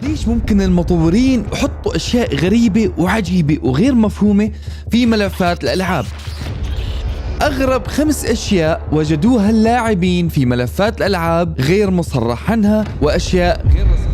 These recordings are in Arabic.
ليش ممكن المطورين يحطوا اشياء غريبة وعجيبة وغير مفهومة في ملفات الالعاب؟ اغرب 5 اشياء وجدوها اللاعبين في ملفات الالعاب غير مصرح عنها واشياء غير رسمية.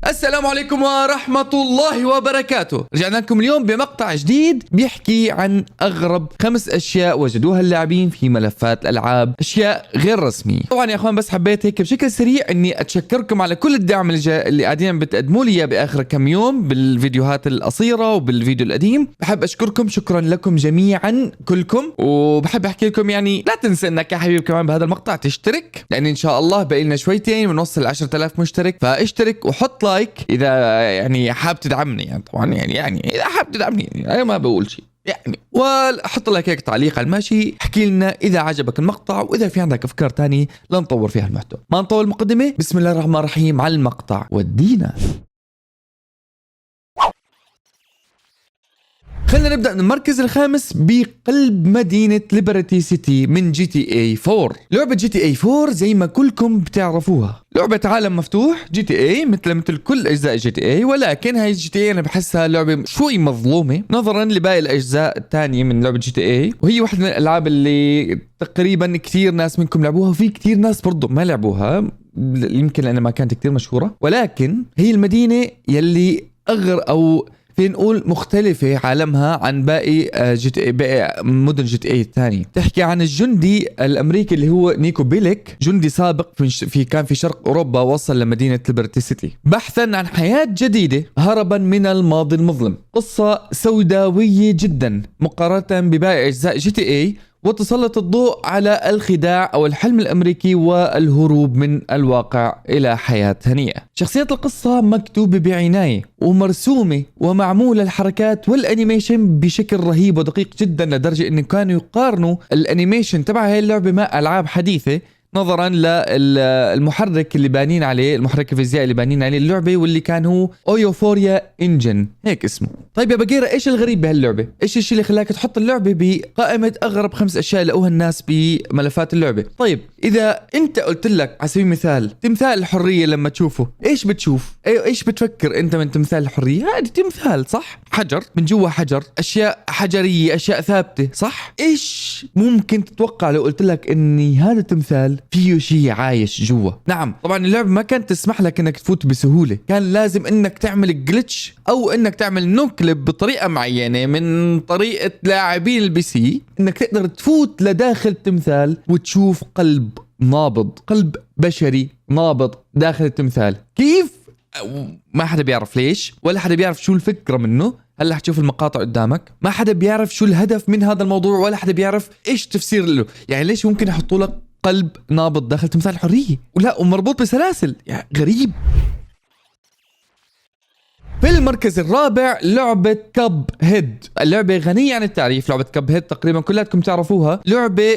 السلام عليكم ورحمة الله وبركاته. رجعنا لكم اليوم بمقطع جديد بيحكي عن أغرب 5 أشياء وجدوها اللاعبين في ملفات الألعاب، أشياء غير رسمية. طبعا يا أخوان بس حبيت هيك بشكل سريع إني أتشكركم على كل الدعم اللي قاعدين بتقدموا لي بآخر كم يوم بالفيديوهات القصيرة وبالفيديو القديم. بحب أشكركم، شكرا لكم جميعا كلكم. وبحب أحكي لكم يعني لا تنسى إنك يا حبيبي كمان بهذا المقطع تشترك، لأن إن شاء الله باقي لنا شويتين ونوصل 10,000 مشترك، فاشترك وحط لايك اذا يعني حاب تدعمني. يعني طبعا يعني اذا حاب تدعمني يعني انا ما بقول شيء يعني، وحط لك هيك تعليق على الماشي، احكي لنا اذا عجبك المقطع واذا في عندك افكار تانية لنطور فيها المحتوى. ما نطول المقدمه، بسم الله الرحمن الرحيم على المقطع ودينا. خلينا نبدأ من المركز الخامس بقلب مدينة ليبرتي سيتي من جي تي اي 4. لعبة جي تي اي 4 زي ما كلكم بتعرفوها لعبة عالم مفتوح جي تي اي مثل كل اجزاء جي تي اي، ولكن هاي جي تي اي انا بحسها لعبة شوي مظلومة نظرا لباقي الاجزاء الثانية من لعبة جي تي اي، وهي واحدة من الالعاب اللي تقريبا كثير ناس منكم لعبوها وفي كثير ناس برضو ما لعبوها، يمكن لانها ما كانت كثير مشهورة. ولكن هي المدينة يلي او فين نقول مختلفة عالمها عن باقي باقي مدن جي تي اي الثانية. تحكي عن الجندي الامريكي اللي هو نيكو بيليك، جندي سابق كان في شرق اوروبا، وصل لمدينة ليبرتي سيتي بحثا عن حياة جديدة هربا من الماضي المظلم. قصة سوداوية جدا مقارنة بباقي اجزاء جي تي اي، وتسلط الضوء على الخداع أو الحلم الأمريكي والهروب من الواقع إلى حياة هنيئة. شخصيات القصة مكتوبة بعناية ومرسومة ومعمولة الحركات والأنيميشن بشكل رهيب ودقيق جدا، لدرجة أنه كانوا يقارنوا الأنيميشن تبع هاي اللعبة مع ألعاب حديثة نظرا للمحرك اللي بانين عليه، المحرك الفيزيائي اللي بانين عليه اللعبه، واللي كان هو اويوفوريا انجن هيك اسمه. طيب يا بقيرة، ايش الغريب بهاللعبه؟ ايش الشيء اللي خلاك تحط اللعبه بقائمه اغرب 5 اشياء لقوها الناس بملفات اللعبه؟ طيب اذا انت قلت لك على سبيل المثال تمثال الحريه، لما تشوفه ايش بتشوف؟ ايش بتفكر انت من تمثال الحريه؟ هذا تمثال صح؟ حجر من جوا، حجر، اشياء حجريه، اشياء ثابته صح؟ ايش ممكن تتوقع لو قلت لك اني هذا التمثال فيه شيء عايش جوا؟ نعم طبعا اللعبة ما كانت تسمح لك انك تفوت بسهولة، كان لازم انك تعمل جلitch او انك تعمل نوكليب بطريقة معينة من طريقة لاعبين البي سي، انك تقدر تفوت لداخل التمثال وتشوف قلب نابض، قلب بشري نابض داخل التمثال. كيف؟ ما حدا بيعرف ليش، ولا حدا بيعرف شو الفكرة منه. هلا حتشوف المقاطع قدامك، ما حدا بيعرف شو الهدف من هذا الموضوع، ولا حدا بيعرف ايش تفسير له. يعني ليش ممكن يحطوا لك قلب نابض داخل تمثال الحرية ولا ومربوط بسلاسل؟ يعني غريب. في المركز الرابع لعبة كاب هيد. اللعبة غنية عن التعريف، لعبة كاب هيد تقريبا كلاتكم تعرفوها. لعبة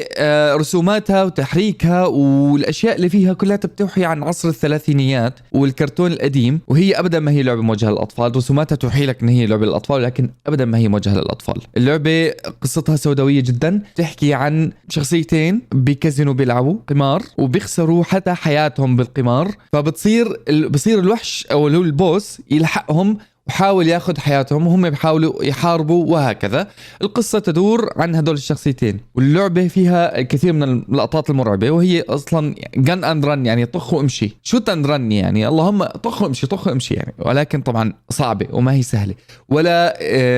رسوماتها وتحريكها والأشياء اللي فيها كلها بتوحي عن عصر الثلاثينيات والكرتون القديم، وهي أبدا ما هي لعبة موجهة للأطفال. رسوماتها توحي لك إن هي لعبة للأطفال، لكن أبدا ما هي موجهة للأطفال. اللعبة قصتها سوداوية جدا، تحكي عن شخصيتين بكازينو بيلعبوا قمار وبيخسروا حتى حياتهم بالقمار، بصير الوحش أو اللي هو البوس يلحقهم وحاول ياخذ حياتهم، وهم بيحاولوا يحاربوا، وهكذا. القصة تدور عن هدول الشخصيتين، واللعبة فيها الكثير من اللقطات المرعبة، وهي أصلا جن أند رن، يعني طخ وامشي، شوت أند رن، يعني اللهم طخ وامشي طخ وامشي يعني. ولكن طبعا صعبة وما هي سهلة، ولا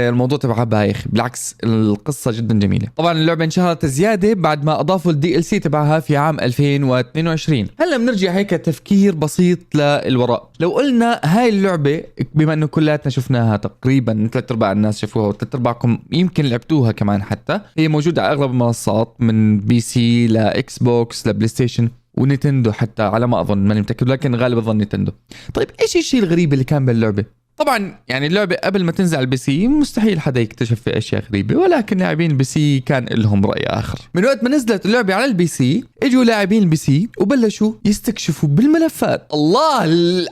الموضوع تبعها بايخ، بالعكس القصة جدا جميلة. طبعا اللعبة انشهرت زيادة بعد ما أضافوا الدي ال سي تبعها في عام 2022. هلا بنرجع هيك تفكير بسيط للوراء. لو قلنا هاي اللعبة بما انه كلاتنا شفناها تقريبا، 3/4 الناس شافوها و3/4كم يمكن لعبتوها كمان، حتى هي موجودة على اغلب المنصات من بي سي لاكس بوكس لبلاي ستيشن ونينتندو حتى، على ما اظن، ماني متاكد لكن غالبا اظن نينتندو. طيب ايش الشيء الغريب اللي كان باللعبة؟ طبعا يعني اللعبة قبل ما تنزل على البي سي مستحيل حدا يكتشف في اشياء غريبة، ولكن لاعبين البي سي كان لهم رأي اخر. من وقت ما نزلت اللعبة على البي سي اجوا لاعبين البي سي وبلشوا يستكشفوا بالملفات، الله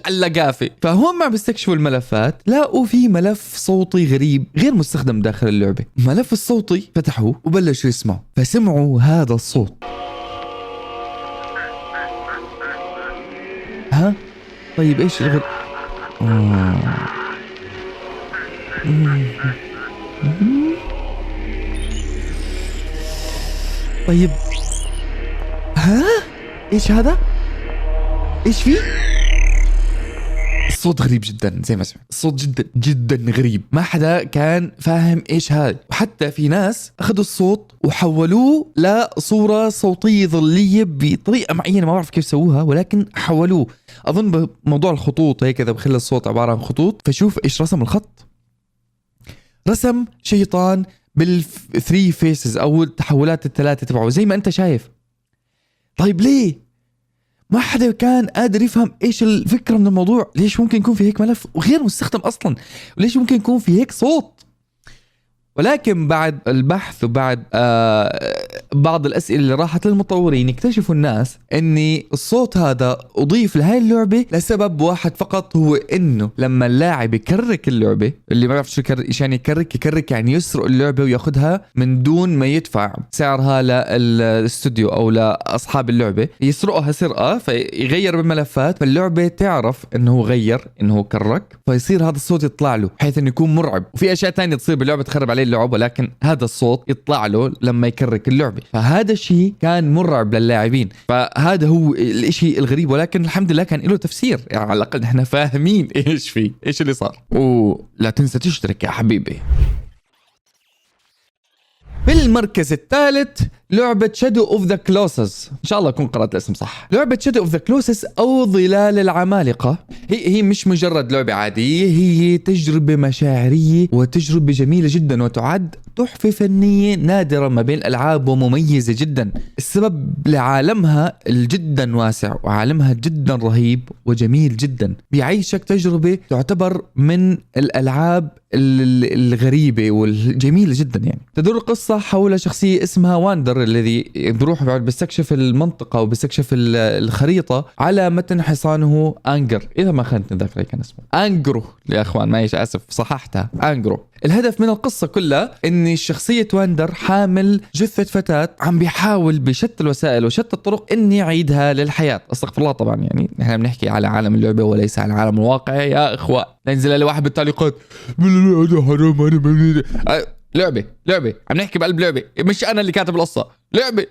اللقافة. فهم عم بيستكشفوا الملفات لقوا في ملف صوتي غريب غير مستخدم داخل اللعبة. الملف الصوتي فتحوه وبلشوا يسمعوا، فسمعوا هذا الصوت. ها طيب ايش الغريب؟ طيب ها، ايش هذا؟ ايش فيه؟ الصوت غريب جدا، زي ما سمعت الصوت جدا جدا غريب، ما حدا كان فاهم ايش هذا. وحتى في ناس اخذوا الصوت وحولوه لصورة صوتية ظلية بطريقة معينة، ما بعرف كيف سووها، ولكن حولوه اظن بموضوع الخطوط هيك، اذا بخلي الصوت عبارة عن خطوط. فشوف ايش رسم الخط، رسم شيطان بالثري فيسز او التحولات الثلاثة تبعه زي ما انت شايف. طيب ليه؟ ما حدا كان قادر يفهم ايش الفكرة من الموضوع، ليش ممكن يكون في هيك ملف وغير مستخدم اصلا، وليش ممكن يكون في هيك صوت. ولكن بعد البحث وبعد بعض الأسئلة اللي راحت للمطورين، اكتشفوا الناس ان الصوت هذا أضيف لهاي اللعبة لسبب واحد فقط، هو انه لما اللاعب يكرك اللعبة، اللي ما يعرف شو ايش يعني يكرك يعني يسرق اللعبة وياخذها من دون ما يدفع سعرها للاستوديو او لاصحاب اللعبة، يسرقها سرقة فيغير بالملفات، فاللعبة تعرف انه غير، انه كرك، فيصير هذا الصوت يطلع له بحيث انه يكون مرعب. وفي اشياء تانية تصير باللعبة تخرب عليه اللعب، ولكن هذا الصوت يطلع له لما يكرك اللعبة، فهذا الشيء كان مرعب للاعبين. فهذا هو الاشي الغريب، ولكن الحمد لله كان له تفسير، يعني على الاقل احنا فاهمين ايش فيه، ايش اللي صار. ولا تنسى تشترك يا حبيبي. بالمركز الثالث لعبة شادو اوف ذا كلوسس، ان شاء الله اكون قرأت الاسم صح. لعبة شادو اوف ذا كلوسس او ظلال العمالقة، هي مش مجرد لعبة عادية، هي تجربة مشاعرية وتجربة جميلة جدا، وتعد تحفة فنية نادرة ما بين الالعاب ومميزة جدا. السبب لعالمها الجدا واسع، وعالمها جدا رهيب وجميل جدا، بيعيشك تجربة تعتبر من الالعاب الغريبة والجميلة جدا. يعني تدور القصة حول شخصية اسمها واندر، الذي بيروح بيستكشف المنطقة وبيستكشف الخريطة على متن حصانه أنجر، إذا ما خانتني ذاكرة كان اسمه أنجرو يا أخوان، معيش آسف صححتها أنجرو. الهدف من القصة كلها إن الشخصية واندر حامل جثة فتاة، عم بيحاول بشتى الوسائل وشتى الطرق إن يعيدها للحياة. أستغفر الله طبعا، يعني نحن بنحكي على عالم اللعبة وليس على العالم الواقعي يا إخوة. ننزل على واحد بالتعليقات حرام أنا لعبة عم نحكي بقلب لعبة، مش أنا اللي كاتب القصة، لعبة.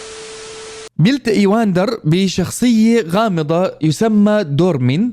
بيلتقي واندر بشخصية غامضة يسمى دورمين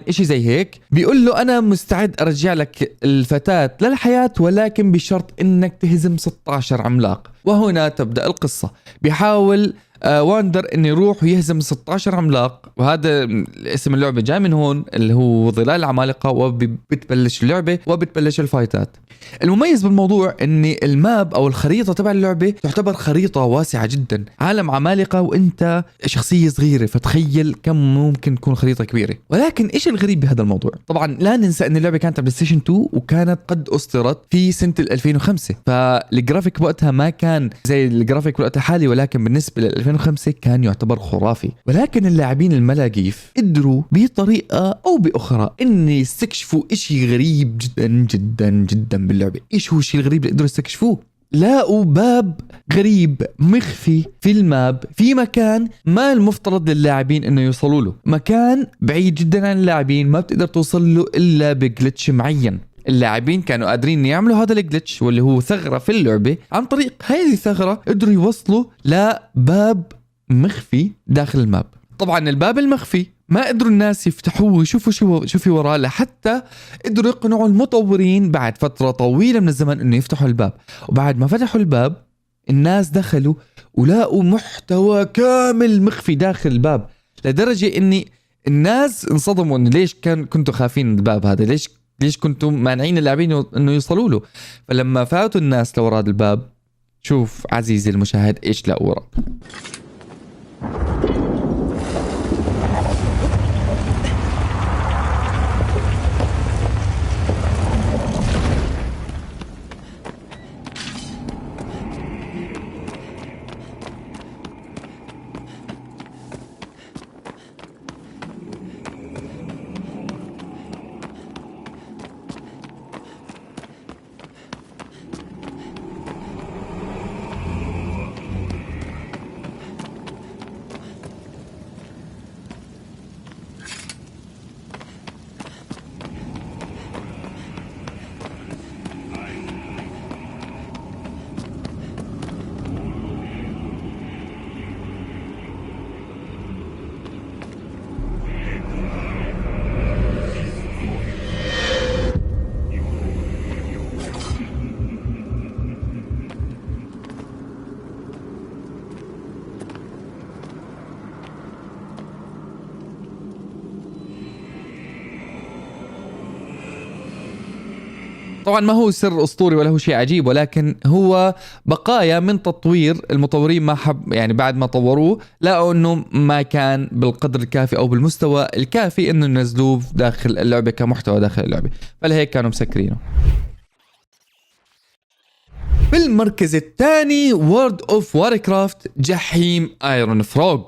اشي زي هيك، بيقول له انا مستعد ارجع لك الفتاة للحياة، ولكن بشرط انك تهزم 16 عملاق. وهنا تبدأ القصة. بيحاول واندر انه يروح ويهزم 16 عملاق، وهذا اسم اللعبة جاي من هون اللي هو ظلال العمالقة، وبتبلش اللعبة وبتبلش الفايتات. المميز بالموضوع ان الماب او الخريطة تبع اللعبة تعتبر خريطة واسعة جدا، عالم عمالقة وانت شخصية صغيرة، فتخيل كم ممكن تكون خريطة كبيرة. ولكن ايش الغريب بهذا الموضوع؟ طبعا لا ننسى ان اللعبة كانت على بلاي ستيشن 2 وكانت قد اصدرت في سنة 2005، فالجرافيك وقتها ما كان زي الجرافيك بالوقت الحالي، ولكن بالنسبة ل 2005 كان يعتبر خرافي. ولكن اللاعبين الملاقيف قدروا بطريقة او باخرى ان يستكشفوا اشي غريب جدا جدا جدا باللعبة. ايش هو الشيء الغريب اللي قدروا يستكشفوه؟ لاقوا باب غريب مخفي في الماب في مكان ما المفترض للاعبين انه يوصلوا له، مكان بعيد جدا عن اللاعبين، ما بتقدر توصل له الا بجلتش معين. اللاعبين كانوا قادرين يعملوا هذا الجلتش واللي هو ثغرة في اللعبة، عن طريق هذه الثغرة قدروا يوصلوا لباب مخفي داخل الماب. طبعا الباب المخفي ما قدروا الناس يفتحوه ويشوفوا شو في وراه، لحتى قدروا يقنعوا المطورين بعد فترة طويلة من الزمن انه يفتحوا الباب. وبعد ما فتحوا الباب الناس دخلوا ولاقوا محتوى كامل مخفي داخل الباب، لدرجة ان الناس انصدموا انه ليش كنتوا خافين الباب هذا، ليش كنتوا مانعين اللاعبين انه يوصلوا له. فلما فاتوا الناس لورا الباب، شوف عزيزي المشاهد ايش لقوا ورا. طبعا ما هو سر اسطوري ولا هو شيء عجيب، ولكن هو بقايا من تطوير المطورين. ما حب يعني بعد ما طوروه لقوا انه ما كان بالقدر الكافي او بالمستوى الكافي انه ينزلوه داخل اللعبه كمحتوى داخل اللعبه، فلهيك كانوا مسكرينه. بالمركز الثاني وورد اوف واركرافت جحيم ايرون فروغ.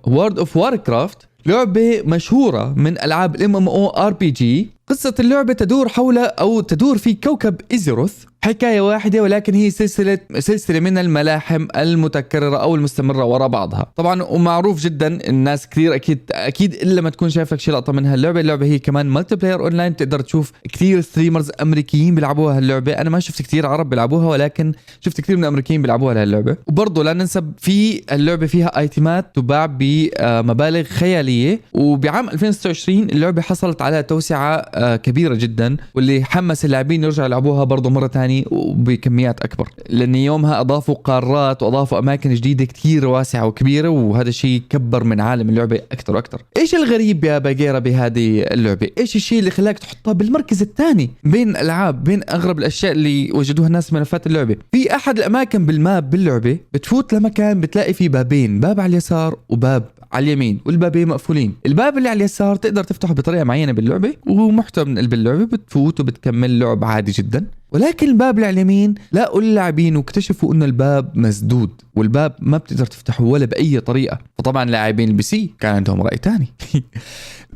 وورد اوف واركرافت لعبة مشهورة من ألعاب MMORPG. قصة اللعبة تدور حول أو تدور في كوكب إزيروث، حكاية واحدة ولكن هي سلسلة من الملاحم المتكررة أو المستمرة وراء بعضها. طبعا ومعروف جدا الناس كثير أكيد إلا ما تكون شايف لك شي لقطة من هاللعبة. اللعبة هي كمان مالتي بلاير أونلاين، تقدر تشوف كثير ستريمرز أمريكيين بيلعبوها هاللعبة. أنا ما شفت كثير عرب بيلعبوها ولكن شفت كثير من الأمريكيين بيلعبوها لهاللعبة. وبرضه لا ننسى في اللعبة فيها ايتمات تباع بمبالغ خيالية. وبعام 2026 اللعبة حصلت على توسعة كبيرة جدا، واللي حمس اللاعبين يرجعوا يلعبوها برضه مرة ثانية وبكميات أكبر، لأن يومها أضافوا قارات وأضافوا أماكن جديدة كتير واسعة وكبيرة، وهذا الشيء كبر من عالم اللعبة أكثر وأكثر. إيش الغريب يا باجيرة بهذه اللعبة؟ إيش الشيء اللي خلاك تحطها بالمركز الثاني بين الألعاب، بين أغرب الأشياء اللي وجدوها الناس من ملفات اللعبة؟ في أحد الأماكن بالماب باللعبة بتفوت لمكان بتلاقي فيه بابين، باب على اليسار وباب على اليمين، والبابين مقفولين. الباب اللي على اليسار تقدر تفتحه بطريقة معينة باللعبة ومحتوى من قلب اللعبة، بتفوت وبتكمل لعب عادي جدا. ولكن الباب اللي على اليمين لاقوا اللاعبين واكتشفوا انه الباب مسدود، والباب ما بتقدر تفتحه ولا بأي طريقة. فطبعا لاعبين البي سي كان عندهم رأي تاني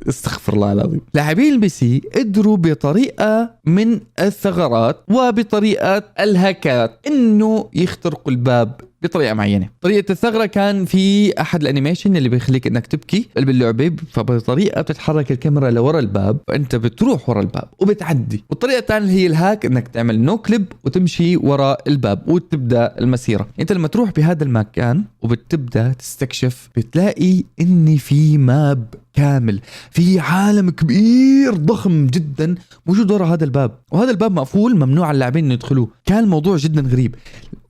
استغفر الله العظيم. لاعبين البي سي قدروا بطريقة من الثغرات وبطريقة الهاكات انه يخترقوا الباب بطريقه معينه. طريقه الثغره كان في احد الانيميشن اللي بيخليك انك تبكي باللعبه، فبطريقه بتتحرك الكاميرا لورا الباب فانت بتروح ورا الباب وبتعدي. والطريقه الثانيه هي الهاك، انك تعمل نو كليب وتمشي ورا الباب وتبدا المسيره. انت لما تروح بهذا المكان وبتبدا تستكشف بتلاقي ان في ماب كامل، في عالم كبير ضخم جدا موجود ورا هذا الباب، وهذا الباب مقفول ممنوع اللاعبين انه يدخلوه. كان الموضوع جدا غريب،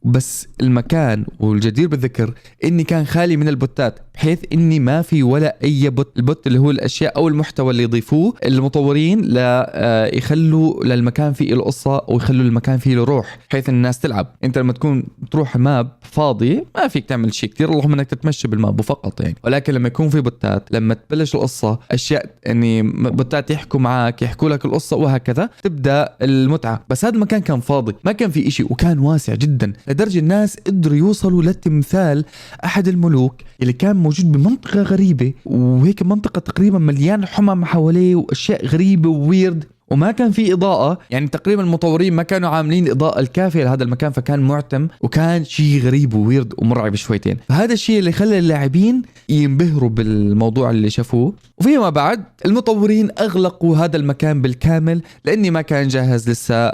بس المكان والجدير بالذكر اني كان خالي من البوتات، بحيث اني ما في ولا اي بوت. البوت اللي هو الاشياء او المحتوى اللي يضيفوه المطورين لا يخلوا للمكان فيه القصه ويخلوا المكان فيه له روح بحيث الناس تلعب. انت لما تكون تروح ماب فاضي ما فيك تعمل شيء كثير، اللهم انك تتمشى بالماب فقط يعني. ولكن لما يكون في بوتات، لما تبلش القصه اشياء اني بوتات يحكوا معك يحكوا لك القصه وهكذا تبدا المتعه. بس هذا المكان كان فاضي ما كان في شيء، وكان واسع جدا لدرجه الناس قدروا يوصلوا لتمثال احد الملوك اللي كان موجود بمنطقه غريبه، وهيك منطقه تقريبا مليان حمم حواليه واشياء غريبه وويرد، وما كان في إضاءة. يعني تقريبا المطورين ما كانوا عاملين الإضاءة الكافية لهذا المكان، فكان معتم وكان شيء غريب وويرد ومرعب شويتين. فهذا الشيء اللي خلى اللاعبين ينبهروا بالموضوع اللي شافوه. وفيما بعد المطورين أغلقوا هذا المكان بالكامل لأني ما كان جاهز لسه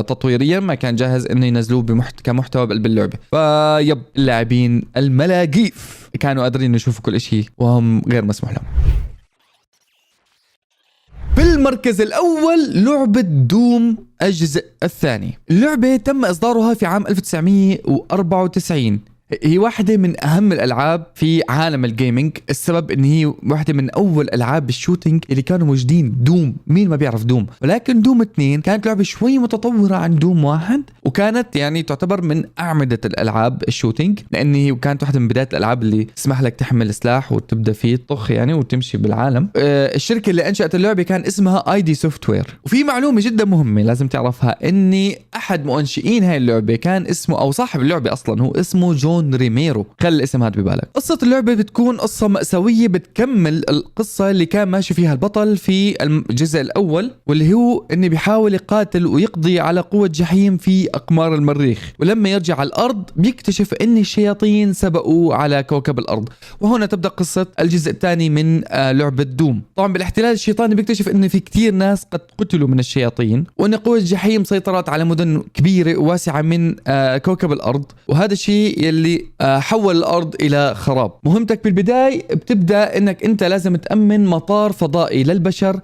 تطويريا، ما كان جاهز إنه ينزلوه كمحتوى باللعبة. فيب اللاعبين الملاقيف كانوا قادرين يشوفوا كل شيء وهم غير مسموح لهم. بالمركز الأول لعبة دوم الجزء الثاني. اللعبة تم إصدارها في عام 1994. هي واحدة من أهم الألعاب في عالم الجيمنج. السبب إن هي واحدة من أول ألعاب الشوتينج اللي كانوا موجودين. دوم، مين ما بيعرف دوم؟ ولكن دوم 2 كانت لعبة شوي متطورة عن دوم 1، وكانت يعني تعتبر من أعمدة الألعاب الشوتينج، لأن هي كانت واحدة من بداية الألعاب اللي تسمح لك تحمل سلاح وتبدأ فيه تطخ يعني وتمشي بالعالم. الشركة اللي أنشأت اللعبة كان اسمها اي دي سوفتوير. وفي معلومة جدا مهمة لازم تعرفها، إني أحد مؤنشئين هاي اللعبة كان اسمه، أو صاحب اللعبة أصلا هو اسمه جون ريميرو. خلي الاسم هذا ببالك. قصة اللعبة بتكون قصة مأساوية بتكمل القصة اللي كان ماشي فيها البطل في الجزء الأول، واللي هو إنه بيحاول يقاتل ويقضي على قوة جحيم في أقمار المريخ. ولما يرجع على الأرض بيكتشف إن الشياطين سبقوا على كوكب الأرض. وهنا تبدأ قصة الجزء الثاني من لعبة دوم. طبعا بالاحتلال الشيطاني بيكتشف إن في كتير ناس قد قتلوا من الشياطين، وإن قوة جحيم سيطرت على مدن كبيرة وواسعة من كوكب الأرض. وهذا الشيء يلي بيسكلي حول الارض الى خراب. مهمتك بالبداية بتبدا انك انت لازم تامن مطار فضائي للبشر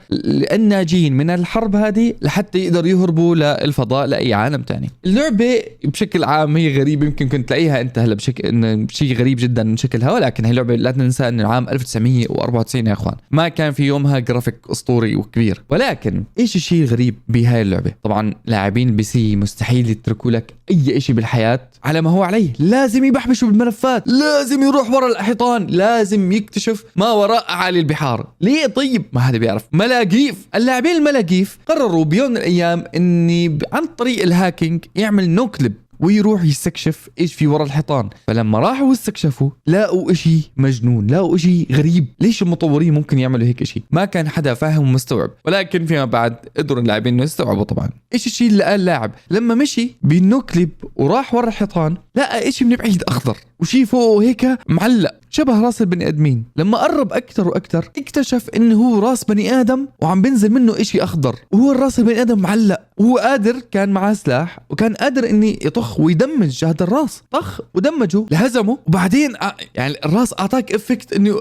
الناجين من الحرب هذه لحتى يقدروا يهربوا للفضاء لاي عالم تاني. اللعبه بشكل عام هي غريبه، يمكن كنت تلاقيها انت هلا بشكل انه شيء غريب جدا من شكلها، ولكن هي لعبه لا ننسى ان العام 1994 يا اخوان، ما كان في يومها جرافيك اسطوري وكبير. ولكن ايش الشيء الغريب بهاي اللعبه؟ طبعا لاعبين البي سي مستحيل يتركوا لك اي شيء بالحياه على ما هو عليه، لازم يبحبشوا بالملفات، لازم يروح ورا الحيطان، لازم يكتشف ما وراء اعالي البحار. ليه طيب؟ ما حدا بيعرف. ملاقيف، اللاعبين الملاقيف قرروا بيوم من الايام اني عن طريق الهاكينج يعمل نو كليب ويروح يستكشف ايش في ورا الحيطان. فلما راحوا واستكشفوا لقوا اشي مجنون، لقوا اشي غريب. ليش المطورين ممكن يعملوا هيك اشي؟ ما كان حدا فاهم ومستوعب، ولكن فيما بعد قدروا اللاعبين انه يستوعبوا. طبعا ايش الشيء اللي قال اللاعب لما مشي بالنو كليب وراح ورا الحيطان؟ لقى اشي من بعيد اخضر وشي فوقه هيك معلق شبه راس البني ادمين. لما قرب اكثر واكثر اكتشف انه هو راس بني ادم وعم بنزل منه اشي اخضر، وهو الراس البني ادم معلق، وهو قادر كان معاه سلاح وكان قادر اني يطخ ويدمج هذا الراس. طخ ودمجه لهزمه، وبعدين يعني الراس اعطاك افكت انه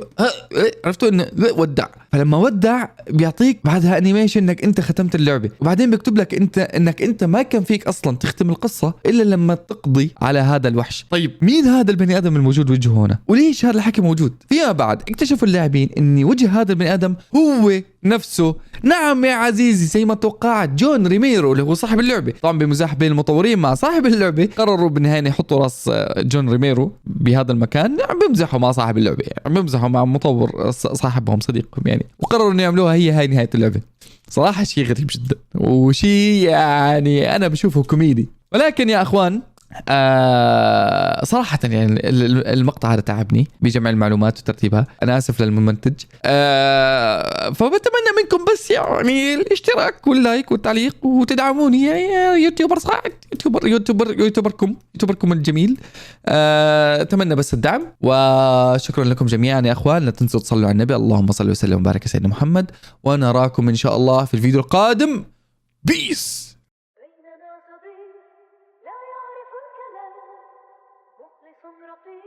عرفتوا انه ودع. فلما ودع بيعطيك بعدها انيميشن انك انت ختمت اللعبه، وبعدين بيكتب لك انت انك انت ما كان فيك اصلا تختم القصه الا لما تقضي على هذا الوحش. طيب مين هذا البني ادم الموجود وجهه هنا؟ وليش هذا الحكي موجود؟ فيما بعد اكتشفوا اللاعبين ان وجه هذا البني ادم هو نفسه، نعم يا عزيزي، زي ما توقعت، جون ريميرو اللي هو صاحب اللعبه. طبعا بمزاح بين المطورين مع صاحب اللعبه قرروا بالنهايه يحطوا راس جون ريميرو بهذا المكان. عم بيمزحوا مع صاحب اللعبه، يعني عم بيمزحوا مع مطور صاحبهم صديقهم يعني، وقرروا انه يعملوها هي نهايه اللعبه. صراحه شيء غريب جدا وشيء يعني انا بشوفه كوميدي. ولكن يا اخوان صراحة يعني المقطع هذا تعبني بجمع المعلومات وترتيبها. أنا آسف للمنتج. فبتمنى منكم بس يعني الاشتراك واللايك والتعليق وتدعموني يا يوتيوبر صاعد، يوتيوبركم الجميل. أتمنى بس الدعم، وشكرا لكم جميعا يا أخوان. لا تنسوا تصلوا على النبي، اللهم صل وسلم وبارك على سيدنا محمد، ونراكم إن شاء الله في الفيديو القادم. بيس. مخلص رقيق